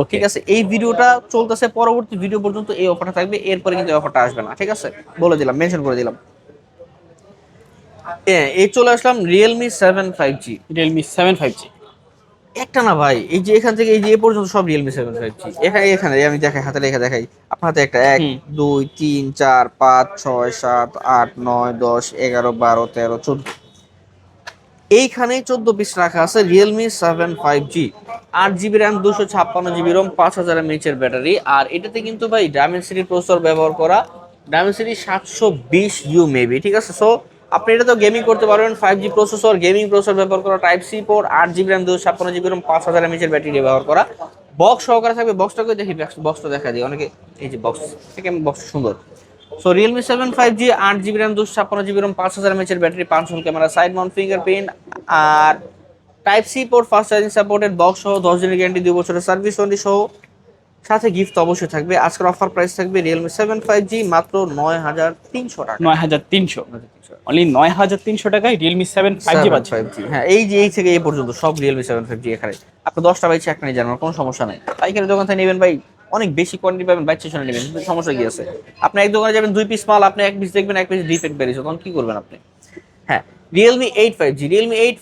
ওকে ঠিক আছে। এই ভিডিওটা চলতেছে, পরবর্তী ভিডিও পর্যন্ত এই অফারটা থাকবে, এরপরে কিন্তু এই অফারটা আসবে না, ঠিক আছে, বলে দিলাম, মেনশন করে দিলাম। এই চলে আসলাম Realme 7 5G। Realme 7 5G একটা না ভাই, এই যে এখান থেকে এই যে এ পর্যন্ত সব Realme 7 5G, এখানে এখানে আমি দেখাই, হাতে লেখা দেখাই, আপনার হাতে একটা 1 2 3 4 5 6 7 8 9 10 11 12 13 14, এইখানে 14 পিস রাখা আছে Realme 7 5G। 8 GB RAM, 256 GB ROM, 5000 mAh এর ব্যাটারি, আর এটাতে কিন্তু ভাই Dimensity প্রসেসর ব্যবহার করা, Dimensity 720U মেবি, ঠিক আছে। সো আপনি এটা তো গেমিং করতে পারবেন, 5G প্রসেসর, গেমিং প্রসেসর ব্যবহার করা, type C port, 8 GB RAM, 256 GB ROM, 5000 mAh এর ব্যাটারি ব্যবহার করা, বক্স সহকারে থাকবে। বক্সটাকে দেখি, বক্সটা দেখা দিই অনেকে, এই যে বক্স থেকে বক্স সুন্দর। So Realme 7 5G, 8 GB RAM, 256 GB ROM, 5000 mAh এর battery, 5 hole camera, side mount fingerprint, আর type C port, fast charging supported, box সহ 10 দিনের গ্যারান্টি, 2 বছরের সার্ভিস ওয়ারেন্টি সহ, সাথে গিফট অবশ্যই থাকবে। আজকের অফার প্রাইস থাকবে Realme 7 5G মাত্র 9300 টাকা। 9300 অনলি 9300 টাকায় Realme 7 5G পাচ্ছেন। 5G, হ্যাঁ, এই যে এই থেকে এই পর্যন্ত সব Realme 7 5G এখানে আপনি 10টা বাইছে একটা নিয়ে যান, কোনো সমস্যা নাই। পাইকারি দোকান থেকে নেবেন ভাই, অনেক বেশি কোয়ান্টিটি পাবেন, বাইচ্ছে শুনে নেবেন, কিন্তু সমস্যা কি আছে, আপনি এক দোকানে যাবেন 2 পিস মাল, আপনি এক পিস দেখবেন 1 পিস ডিফেক্ট বেরিয়েছে, তখন কি করবেন আপনি? হ্যাঁ, Realme 8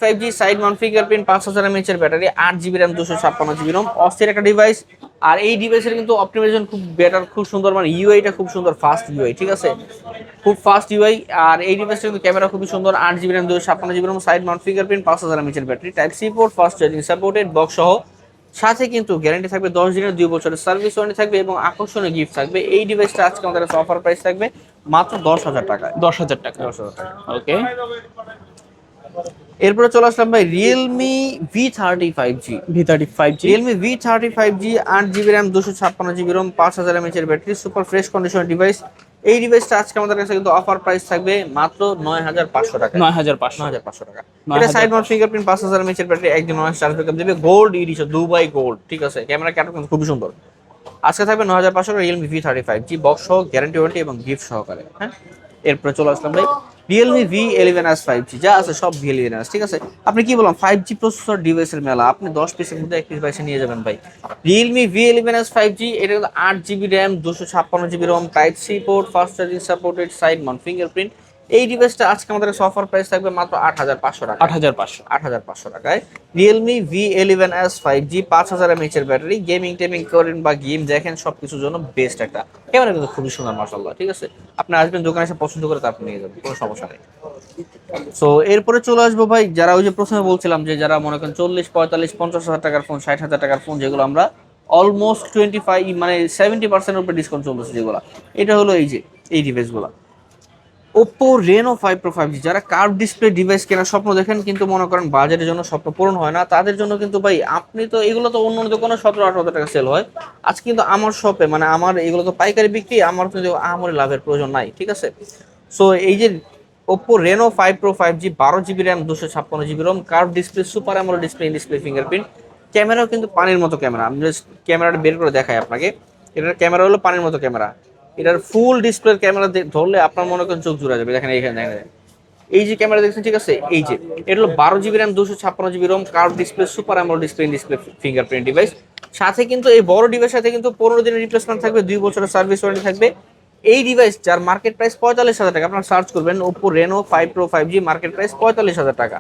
5G side mount fingerprint, 5000 mAh এর battery, 8 GB RAM, 256 GB ROM, অস্থির একটা ডিভাইস। আর এই ডিভাইসের কিন্তু অপটিমাইজেশন খুব বেটার, খুব সুন্দর, মানে ইউআইটা খুব সুন্দর, ফাস্ট ইউআই, ঠিক আছে, খুব ফাস্ট ইউআই। আর এই ডিভাইসের কিন্তু ক্যামেরা খুবই সুন্দর, 8 GB RAM, 256 GB ROM, side mount fingerprint, 5000 mAh এর battery, type C port, fast charging supported, box সহ। সাথে কিন্তু গ্যারান্টি থাকবে 10 দিনের, 2 বছরের সার্ভিস ওয়ারেন্টি থাকবে এবং আকর্ষণীয় গিফট থাকবে। এই ডিভাইসটা আজকে আমাদের কাছে অফার প্রাইস থাকবে মাত্র 10,000 টাকায়। 10,000 টাকা। 10,000 টাকা। ওকে, এরপরে চলে আসলাম ভাই Realme V35G। V35G। Realme V35G 8 GB RAM, 256 GB ROM, 5000 mAh এর ব্যাটারি, সুপার ফ্রেশ কন্ডিশনের ডিভাইস। এই ডিভাইসটা আজকে আমাদের কাছে কিন্তু অফার প্রাইস থাকবে মাত্র 9,500 টাকা। 9,500। 9,500 টাকা। এটা সাইড মাউন্ট ফিঙ্গারপ্রিন্ট, 5000 mAh এর ব্যাটারি, একদিন নয় চার্জ ব্যাকআপ দেবে, গোল্ড এডিশন, দুবাই গোল্ড, ঠিক আছে, ক্যামেরা ক্যাটার কিন্তু খুবই সুন্দর। আজকে থাকবে 9,500 টাকা রিয়েলমি V35G বক্স সহ, গ্যারান্টি ওয়ারেন্টি এবং গিফট সহকারে। হ্যাঁ, এরপরে চলে আসলাম ভাই রিয়েলমি V11s 5G, যা আছে সব V11s, ঠিক আছে। আপনি কি বললাম 5G প্রসেসর ডিভাইসের মেলা, আপনি 10 পিসের মধ্যে 1 পিস বাইসে নিয়ে যাবেন ভাই। রিয়েলমি V11s 5G, এটা কিন্তু 8 GB RAM, 256 GB ROM, type C port, fast charging supported, side mount fingerprint. এই ডিভাইসটা আজকে আমাদের অফার প্রাইস থাকবে মাত্র 8,500 টাকা। 8,500। 8,500 টাকায় রিয়েলমি V11s 5G, 5000 mAh এর ব্যাটারি, গেমিং টেমিং করেন বা গেম দেখেন সবকিছুর জন্য বেস্ট একটা ক্যামেরা, কিন্তু খুবই সুন্দর মাশাআল্লাহ, ঠিক আছে। আপনি আসবেন দোকানে এসে পছন্দ করে তারপর নিয়ে যাবেন, কোনো সমস্যা নেই। সো এরপরে চলে আসবো ভাই, যারা ওই যে প্রথমে বলছিলাম যে যারা মনে করেন 40, 45, 50,000 টাকার ফোন, 60,000 টাকার ফোন, যেগুলো আমরা অলমোস্ট 25 মানে 70% উপরে ডিসকাউন্ট চলতেছে যেগুলো, এটা হলো এই যে এই ডিভাইসগুলো Oppo Reno 5 Pro 5G। যারা কার্ভ ডিসপ্লে ডিভাইস কেনার স্বপ্ন দেখেন কিন্তু মনে করেন বাজেটের জন্য স্বপ্ন পূরণ হয় না, তাদের জন্য কিন্তু ভাই, আপনি তো এগুলো তো অন্য দোকানে 17-18 টাকা সেল হয়, আজকে কিন্তু আমার শপে, মানে আমার এগুলো তো পাইকারি বিক্রি, আমার কিন্তু আমার লাভের প্রয়োজন নাই, ঠিক আছে। সো এই যে Oppo Reno 5 Pro 5G, 12 GB RAM, 256 GB ROM, curve display, super AMOLED display, in display fingerprint, ক্যামেরাও কিন্তু পানির মতো ক্যামেরা। আমি জাস্ট ক্যামেরাটা বের করে দেখাই আপনাকে, এটার ক্যামেরা হলো পানির মতো ক্যামেরা। এটার ফুল ডিসপ্লে ক্যামেরা ধরলে আপনার মনে করেন চোখ জুড়ে যাবে। দেখেন এইখানে দেখেন, এই যে ক্যামেরা দেখছেন, ঠিক আছে, এই যে এটা হলো 12 GB RAM, 256 GB ROM, curve display, super AMOLED display, in display fingerprint device. সাথে কিন্তু এই বড় ডিভাইসের সাথে কিন্তু 15 দিনের রিপ্লেসমেন্ট থাকবে, 2 বছরের সার্ভিস ওয়ারেন্টি থাকবে। এই ডিভাইস যার মার্কেট প্রাইস 45,000 টাকা, আপনারা সার্চ করবেন Oppo Reno 5 Pro 5G, market price 45,000 টাকা,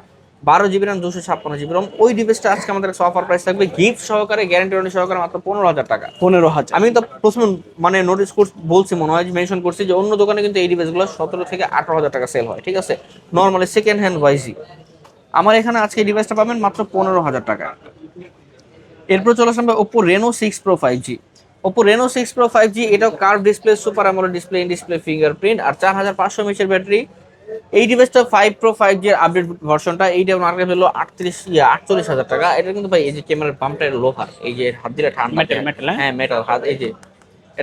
12 GB র্যাম, 256 GB রোম। ওই ডিভাইসটা আজকে আমাদের অফার প্রাইস থাকবে গিফট সহকারে, গ্যারান্টি ওয়ারেন্টি সহকারে মাত্র 15,000 টাকা। 15,000। আমি তো প্রথমে মানে নোটিস বলছি, মনে হয় মেনশন করছি যে অন্য দোকানে কিন্তু এই ডিভাইসগুলো 17 থেকে 18,000 টাকা সেল হয়, ঠিক আছে, নর্মালি সেকেন্ড হ্যান্ড ওয়াইজি। আমার এখানে আজকে এই ডিভাইসটা পাবেন মাত্র 15,000 টাকা। এরপর চলে আসলাম Oppo Reno 6 Pro 5G। Oppo Reno 6 Pro 5G, এটাও curve display, super AMOLED display, in display fingerprint, আর 4500 mAh এর ব্যাটারি। এই ডিভাইসটা 5 Pro 5G এর আপডেট ভার্সনটা, এইটা মার্কেট হলো 48,000 টাকা। এটা কিন্তু ভাই এই যে ক্যামেরার বাম্পটা লোহার, এই যে হাত দিলে ঠান্ডা, মেটাল। হ্যাঁ মেটাল হাত, এই যে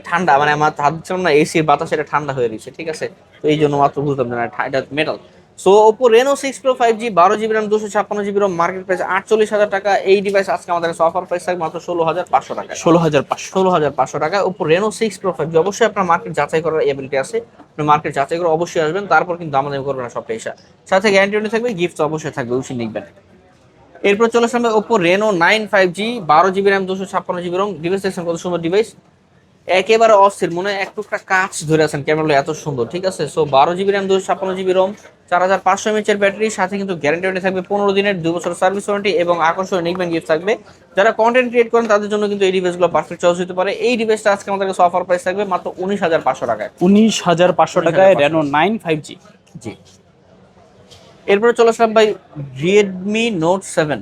ঠান্ডা, মানে আমার হাত দিচ্ছিলাম না, এসির বাতাস, এটা ঠান্ডা হয়ে রয়েছে, ঠিক আছে, তো এই জন্য মাত্র বুঝতাম না এটা metal. So Oppo Reno 6 Pro 5G, 12 GB RAM, 256 GB ROM, market price 48,000 টাকা। এই ডিভাইস আজকে আমাদের কাছে অফার প্রাইস থাকবে মাত্র 16,500 টাকা। 16,500 টাকা Oppo Reno 6 Pro 5G। অবশ্যই আপনার মার্কেট যাচাই করার এবিলিটি আছে, আপনি মার্কেট যাচাই করে অবশ্যই আসবেন, তারপর কিন্তু দামাদামি করবেন না সব পয়সা। সাথে গ্যারান্টি থাকবে, গিফট অবশ্যই থাকবে, অবশ্যই নিবেন। এরপর চলে আসবে Oppo Reno 9 5G, 12 GB RAM, 256 GB ROM. Device দেখছেন কত সুন্দর ডিভাইস, একেবারে অস্থির, মনে হয় এক টুকরা কাঁচ ধরে আছেন, ক্যামেরা এত সুন্দর, ঠিক আছে। So 12 GB RAM, 256 GB ROM, 4500 mAh এর ব্যাটারি, সাথে কিন্তু গ্যারান্টি ওয়ারেন্টি থাকবে 15 দিনের, 2 বছরের সার্ভিস ওয়ারেন্টি এবং আকর্ষণীয় নিকবেন গিফট থাকবে। যারা কন্টেন্ট ক্রিয়েট করেন তাদের জন্য কিন্তু এই ডিভাইসগুলো পারফেক্ট চয়েস হতে পারে। এই ডিভাইসটা আজকে আমাদের কাছে অফার প্রাইস থাকবে মাত্র 19,500 টাকায়। 19,500 টাকায় Reno 9 5G। জি। এরপরে চলে আসলাম ভাই Redmi Note 7।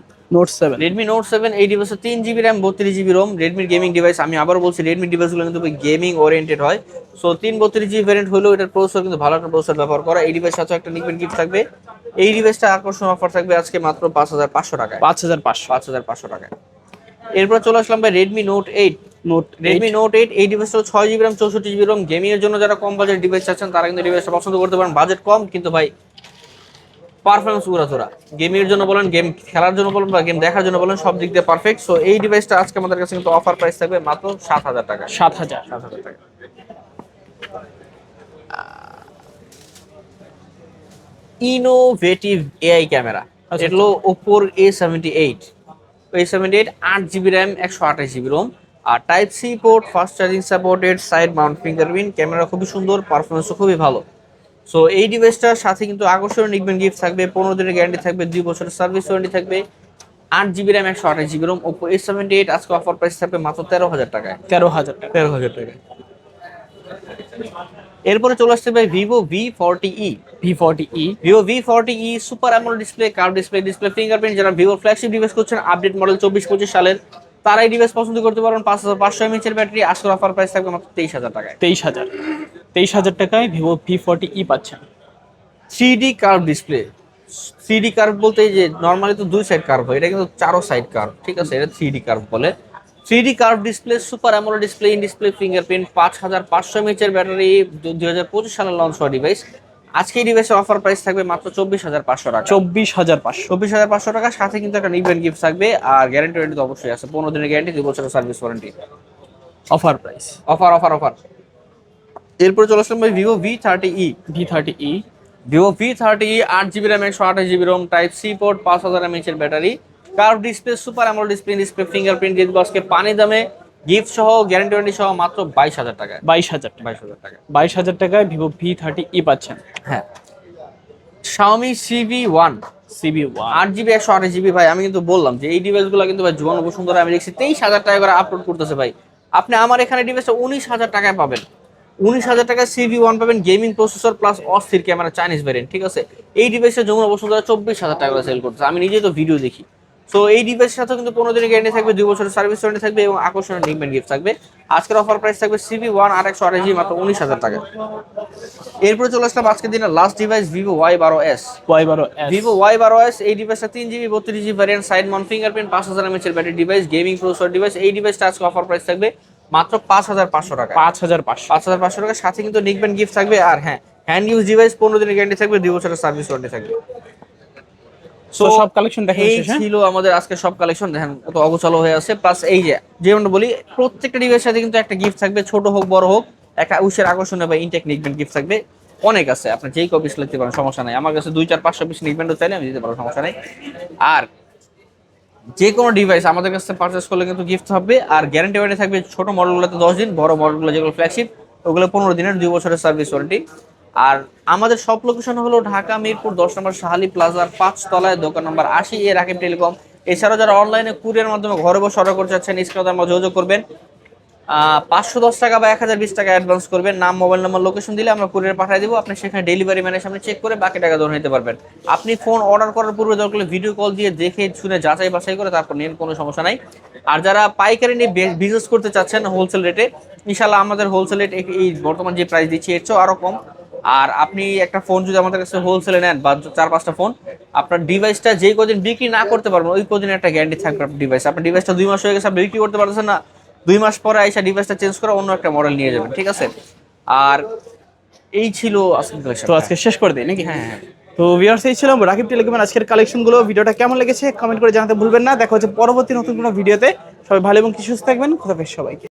Redmi Note 7, এই ডিভাইসে 3 GB র্যাম, 32 GB রোম, রেডমির গেমিং ডিভাইস। আমি আবারও বলছি, রেডমি ডিভাইসগুলো কিন্তু গেমিং ওরিয়েন্টেড হয়। সো 32 GB ভ্যারিয়েন্ট হলেও এটার প্রসেসর কিন্তু ভালো একটা প্রসেসর ব্যবহার করা। এই ডিভাইস সাথে একটা নিকবেন গিফট থাকবে। এই ডিভাইসটা আকর্ষণ অফার থাকবে আজকে মাত্র 5,500 টাকায়। 5,500 টাকায়। এরপর চলে আসলাম ভাই Redmi Note 8। Redmi Note 8, এই ডিভাইসটা 6 GB RAM, 64 GB ROM. Gaming এর জন্য যারা কম বাজেট ডিভাইস চাচ্ছেন তারা কিন্তু ডিভাইসটা পছন্দ করতে পারেন। বাজেট কম কিন্তু ভাই পারফরম্যান্স উড়াধুরা, গেমের জন্য বলেন, গেম খেলার জন্য বলেন, বা গেম দেখার জন্য বলেন, সব দিক দিয়ে পারফেক্ট। সো এই ডিভাইসটা আজকে আমাদের কাছে কিন্তু অফার প্রাইস থাকবে মাত্র 7,000 টাকা। 7,000 টাকা। ইনোভেটিভ এআই ক্যামেরা, এটা হলো Oppo A78। A78 8 GB RAM, 128 GB ROM, আর type C port, fast charging supported, side mount fingerprint, camera খুবই সুন্দর, পারফরম্যান্সও খুবই ভালো। সো এই ডিভাইসটার সাথে কিন্তু আকর্ষণীয় নিকবেন গিফট থাকবে, 15 দিনের গ্যারান্টি থাকবে, 2 বছরের সার্ভিস ওয়ারেন্টি থাকবে, 8 GB RAM 128 GB Rome. Oppo A78 আজকে অফার প্রাইস থাকবে মাত্র 13,000 টাকায়। 13,000 টাকা। 13,000 টাকায়। এরপরে চলে আসছে ভাই Vivo V40e। V40e Vivo V40e super AMOLED display, curve display fingerprint. যারা ভিভো ফ্ল্যাগশিপ ডিভাইস করছেন আপডেট মডেল 24-25 সালের, তারা এই ডিভাইস পছন্দ করতে পারেন। 5500 mAh এর ব্যাটারি। আজকের অফার প্রাইস থাকবে মাত্র 23,000 টাকায়। 23,000 টাকায় ভিভো V40e পাচ্ছেন। 3D curve display. 3D curve বলতে যে নরমালি তো দুই সাইড কার্ভ হয়, এটা কিন্তু চারো সাইড কার্ভ, ঠিক আছে, এটা 3D কার্ভ বলে। 3D curve display, super AMOLED display, in display fingerprint, 5500 mAh এর ব্যাটারি, 2025 সালে লঞ্চ হওয়া ডিভাইস। আজকে এই ডিভাইসের অফার প্রাইস থাকবে মাত্র 24,500 টাকা। 24,500 24,500 টাকা, সাথে কিন্তু একটা নিবেন গিফট থাকবে, আর গ্যারান্টি ওয়ারেন্টি তো অবশ্যই আছে, 15 দিনের গ্যারান্টি, 2 বছরের service warranty. Offer price. Offer offer offer. এরপরে চলে আসলাম ভাই Vivo V30e। V30e Vivo V30e 8 GB RAM 128 GB ROM, type C port, 5000 mAh এর battery, curve display, super AMOLED display fingerprint দিয়ে আজকে পানি দামে গিফট সহ গ্যারান্টি ওয়ারেন্টি সহ মাত্র 22,000 টাকায়। 22,000 টাকা। 22,000 টাকা। 22,000 টাকায় ভিভো V30e পাচ্ছেন। হ্যাঁ। Xiaomi CV1 CV1 8 GB 128 GB. ভাই আমি কিন্তু বললাম যে এই ডিভাইসগুলো কিন্তু ভাই জীবন বসুন্ধরা আমি দেখছি 23,000 টাকা করে আপলোড করতেছে ভাই। আপনি আমার এখানে ডিভাইসটা 19,000 টাকায় পাবেন। 19,000 টাকায় CV1 পাবেন, গেমিং প্রসেসর প্লাস অস্থির ক্যামেরা, চাইনিজ ভ্যারিয়েন্ট, ঠিক আছে। এই ডিভাইসটা যমুনা বসুন্ধরা 24,000 টাকা করে সেল করতেছে, আমি নিজেই তো ভিডিও দেখি। সো এই ডিভাইসের সাথে কিন্তু 15 দিনের গ্যারান্টি থাকবে, 2 বছরের সার্ভিস ওয়ারেন্টি থাকবে এবং আকর্ষণীয় নিকবেন গিফট থাকবে। আজকের অফার প্রাইস থাকবে CV1 828 মাত্র 19,000 টাকা। এরপরে চলে আসলাম আজকের দিনের last device Vivo Y12s। Vivo Y12s এই ডিভাইসটা 3 GB 32 GB variant, side mount fingerprint, 5000 mAh এর battery device, gaming processor device. এই ডিভাইসটা আজকে অফার প্রাইস থাকবে মাত্র 5,500 টাকা। 5,500 টাকা, সাথে কিন্তু নিকবেন গিফট থাকবে। আর হ্যাঁ, হ্যান্ড ইউজ ডিভাইস, 15 দিনের গ্যারান্টি থাকবে, 2 বছরের সার্ভিস ওয়ারেন্টি থাকবে। সো সব কালেকশন দেখা এই শেষ। ছিল আমাদের আজকে সব কালেকশন। দেখেন কত অগোছালো হয়ে আছে। প্লাস এই যে যেমন বলি, প্রত্যেকটা ডিভাইসের সাথে কিন্তু একটা গিফট থাকবে, ছোট হোক বড় হোক, একটা উইশের আকর্ষণীয় বা ইনটেক নিকবেন গিফট থাকবে। অনেক আছে, আপনি যেই কপিস লিখতে পারেন, সমস্যা নাই। আমার কাছে 2-4-500 পিস নিকবেন্টও চাইলে আমি দিতে পারবো, সমস্যা নাই। আর যে কোনো ডিভাইস আমাদের কাছে পারচেস করলে কিন্তু গিফট হবে, আর গ্যারান্টি ওয়ারেন্টি থাকবে। ছোট মডেলগুলোতে 10 দিন, বড় মডেলগুলো যেগুলো ফ্ল্যাগশিপ ওগুলো 15 দিনের, 2 বছরের সার্ভিস ওয়ারেন্টি। আর আমাদের সব লোকেশন হলো ঢাকা মিরপুর 10 নম্বর শাহালি প্লাজার 5 তলায়, দোকান নম্বর 80 এ রাকিব টেলিকম। এছাড়াও যারা অনলাইনে কুরিয়ার মাধ্যমে ঘরে বসে অর্ডার করতে চাচ্ছেন, স্ক্রিনে আমরা যোগাযোগ করবেন। 510 টাকা বা 1020 টাকা অ্যাডভান্স করবেন, নাম মোবাইল নাম্বার লোকেশন দিলে আমরা কুরিয়ার পাঠিয়ে দেবো। আপনি সেখানে ডেলিভারি ম্যানের সামনে চেক করে বাকি টাকা ধরে নিতে পারবেন। আপনি ফোন অর্ডার করার পূর্বে দরকার ভিডিও কল দিয়ে দেখে শুনে যাচাই বাছাই করে তারপর নিন, কোনো সমস্যা নাই। আর যারা পাইকারি নিয়ে বিজনেস করতে চাচ্ছেন হোলসেল রেটে, ইনশাল্লাহ আমাদের হোলসেল রেট এই বর্তমান যে প্রাইস দিচ্ছি এর চেয়েও আরো কম। আর আপনি একটা ফোন যদি আমাদের কাছে হোলসেলে নেন বা 4-5টা ফোন, আপনার ডিভাইসটা যেই কদিন বিক্রি না করতে পারবেন ওই কদিন একটা গ্যারান্টি থাকবে ডিভাইস। আপনার ডিভাইসটা 2 মাস হয়ে গেছে, আপনি বিক্রি করতে পারতেছেন না, 2 মাস পরে আইসা ডিভাইসটা চেঞ্জ করে অন্য একটা মডেল নিয়ে যাবেন, ঠিক আছে। আর এই ছিল আজকের কালেকশন। তো আজকে শেষ করে দিই নাকি? হ্যাঁ। তো ভিউয়ার্স, এই ছিল রাকিব টেলিকমের আজকের কালেকশনগুলো। ভিডিওটা কেমন লেগেছে কমেন্ট করে জানাতে ভুলবেন না। দেখা হচ্ছে পরবর্তী নতুন কোনো ভিডিওতে। সবাই ভালো এবং সুস্থ থাকবেন। খোদা হাফেজ সবাইকে।